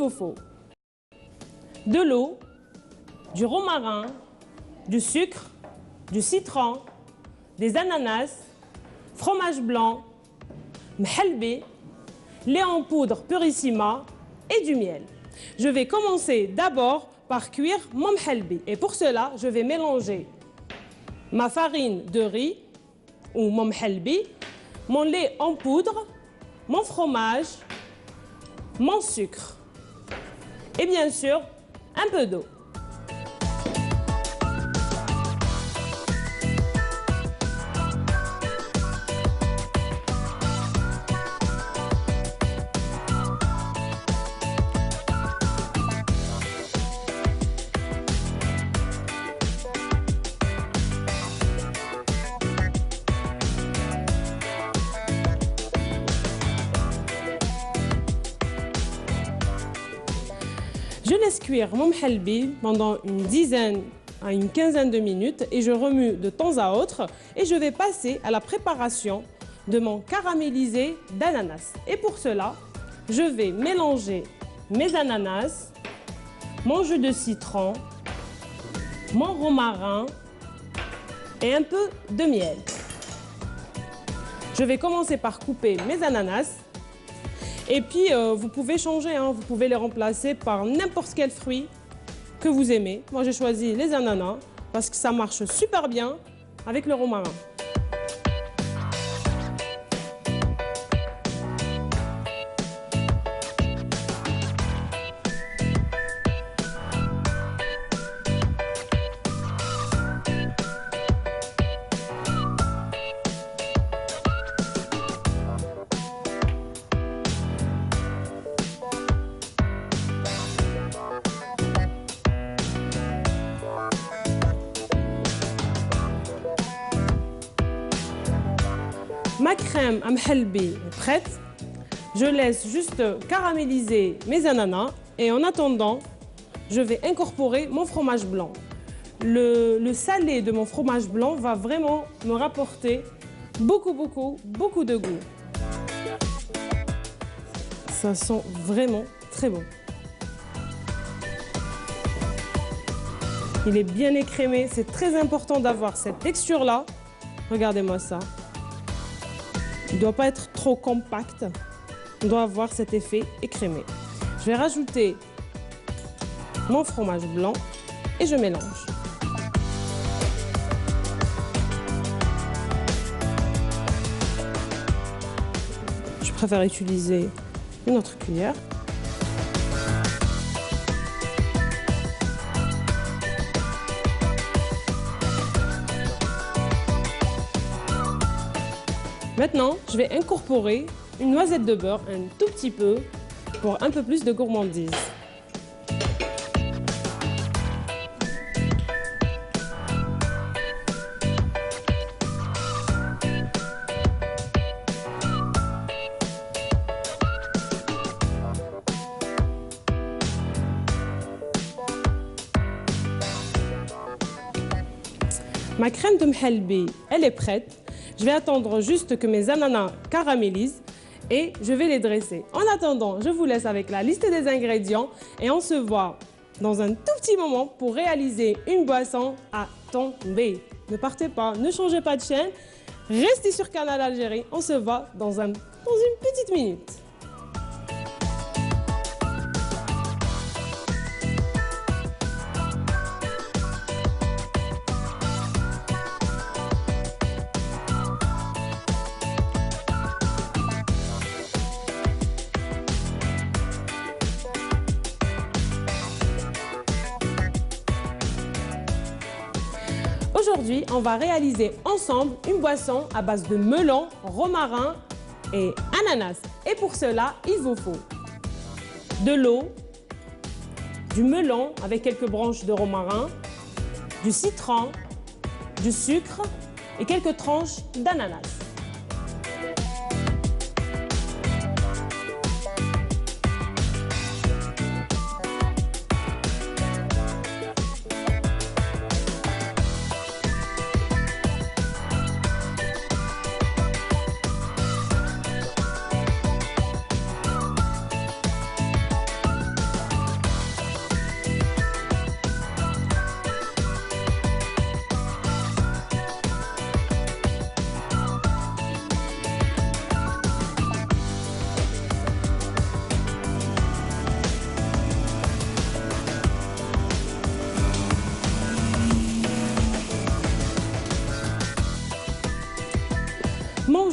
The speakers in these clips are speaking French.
vous faut de l'eau, du romarin, du sucre, du citron, des ananas, fromage blanc, mhalbi, lait en poudre Purissima et du miel. Je vais commencer d'abord par cuire mon mhalbi et pour cela, je vais mélanger ma farine de riz ou mon mhalbi, mon lait en poudre, mon fromage, mon sucre et bien sûr un peu d'eau. Je laisse cuire mon mhalbi pendant une dizaine à une quinzaine de minutes et je remue de temps à autre et je vais passer à la préparation de mon caramélisé d'ananas. Et pour cela, je vais mélanger mes ananas, mon jus de citron, mon romarin et un peu de miel. Je vais commencer par couper mes ananas. Et puis, vous pouvez changer, vous pouvez les remplacer par n'importe quel fruit que vous aimez. Moi, j'ai choisi les ananas parce que ça marche super bien avec le romarin. Ma crème à mhalbi est prête. Je laisse juste caraméliser mes ananas et en attendant, je vais incorporer mon fromage blanc. Le salé de mon fromage blanc va vraiment me rapporter beaucoup de goût. Ça sent vraiment très bon. Il est bien écrémé, c'est très important d'avoir cette texture-là. Regardez-moi ça. Il ne doit pas être trop compact. On doit avoir cet effet écrémé. Je vais rajouter mon fromage blanc et je mélange. Je préfère utiliser une autre cuillère. Maintenant, je vais incorporer une noisette de beurre un tout petit peu pour un peu plus de gourmandise. Ma crème de mhalbi, elle est prête. Je vais attendre juste que mes ananas caramélisent et je vais les dresser. En attendant, je vous laisse avec la liste des ingrédients et on se voit dans un tout petit moment pour réaliser une boisson à tomber. Ne partez pas, ne changez pas de chaîne, restez sur Canal Algérie. On se voit dans une petite minute. Aujourd'hui, on va réaliser ensemble une boisson à base de melon, romarin et ananas. Et pour cela, il vous faut de l'eau, du melon avec quelques branches de romarin, du citron, du sucre et quelques tranches d'ananas.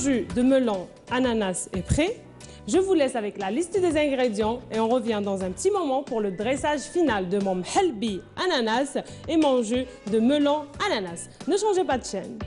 jus de melon ananas est prêt. Je vous laisse avec la liste des ingrédients et on revient dans un petit moment pour le dressage final de mon mhelbi ananas et mon jus de melon ananas. Ne changez pas de chaîne.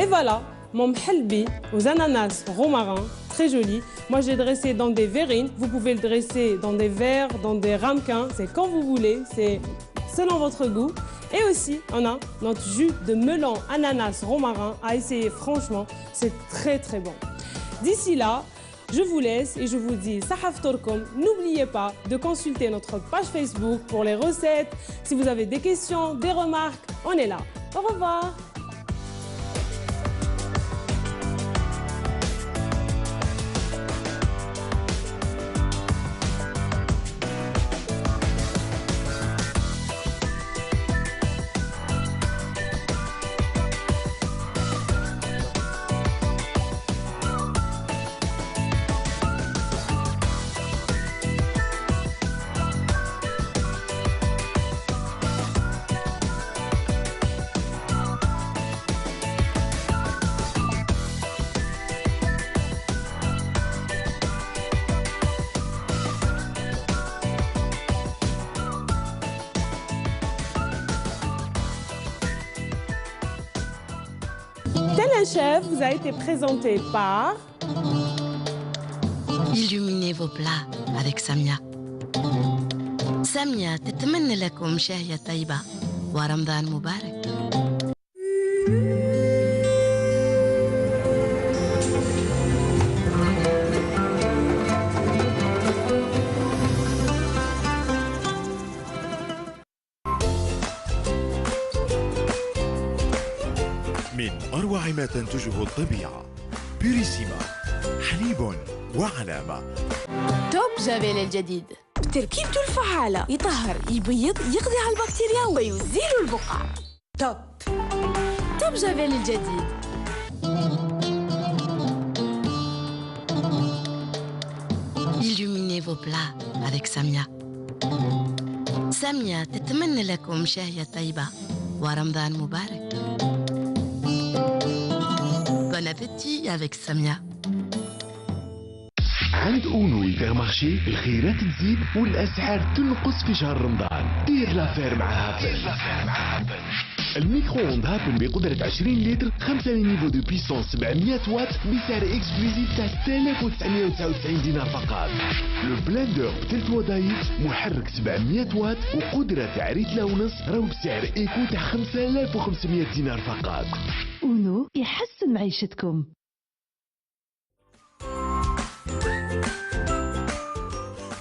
Et voilà, mon mhelbi aux ananas romarin, très joli. Moi, j'ai dressé dans des verrines. Vous pouvez le dresser dans des verres, dans des ramequins. C'est quand vous voulez, c'est selon votre goût. Et aussi, on a notre jus de melon ananas romarin à essayer. Franchement, c'est très très bon. D'ici là, je vous laisse et je vous dis Sahaf Torkom. N'oubliez pas de consulter notre page Facebook pour les recettes. Si vous avez des questions, des remarques, on est là. Au revoir. Tel chef vous a été présenté par... Illuminez vos plats avec Samia. Samia تتمنى لكم شهية طيبة ورمضان مبارك. من أروع ما تنتجه الطبيعة بيوريسيما، حليب وعلامة. توب جافيل الجديد تركيبته الفعالة يطهر يبيض يقضي على البكتيريا ويزيل البقع. توب جافيل الجديد. Illuminez vos plats avec Samia. Samia تتمنى لكم شهية طيبة ورمضان مبارك. Bon appétit avec Samia. عند اونو الفيرمارشي الخيرات تزيد والاسعار تنقص في شهر رمضان. دير لافير مع هابل. الميكرو اوند هابل بقدرة 20 لتر 5 نيفو دو بيسونس 700 واط بسعر اكسكلوزيف تاع 6999 دينار فقط. لو بلندر بثلاث وظائف محرك 700 واط وقدرة تاع ريتلا ونص راهو بسعر ايكو تاع 5500 دينار فقط. اونو يحسن معيشتكم.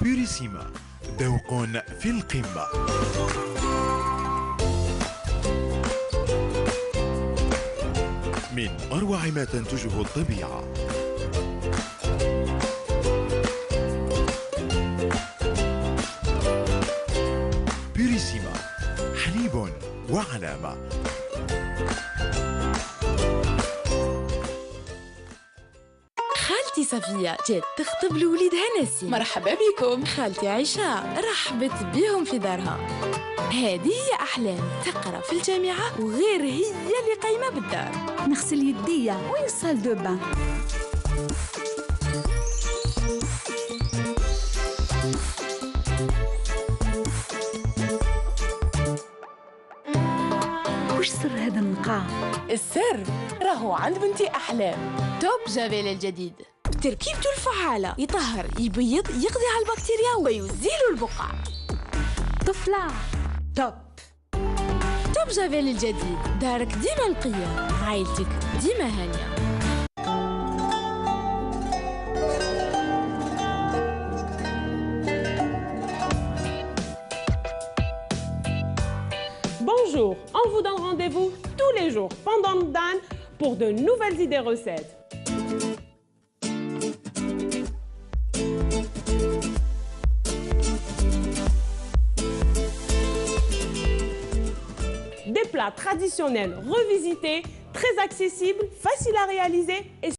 بيوريسيما، ذوق في القمة. من أروع ما تنتجه الطبيعة. بيوريسيما، حليب وعلامة. خالتي صفية جات تخطب لوليدها نسيم. مرحبا بكم. خالتي عائشة رحبت بيهم في دارها. هذه هي أحلام تقرأ في الجامعة وغير هي اللي قايمة بالدار. نغسل يديا ويوصل دو بان. وش سر هذا النقاء؟ السر راهو عند بنتي أحلام. توب جافيل الجديد تركيبته الفعالة يطهر يبيض يقضي على البكتيريا ويزيل البقع. طفلة توب جافيل الجديد. دارك ديما نقية، عائلتك ديما هانية. Bonjour, on vous donne rendez-vous tous les jours pendant Ramadan pour de nouvelles idées recettes. plats traditionnels revisités, très accessibles, faciles à réaliser et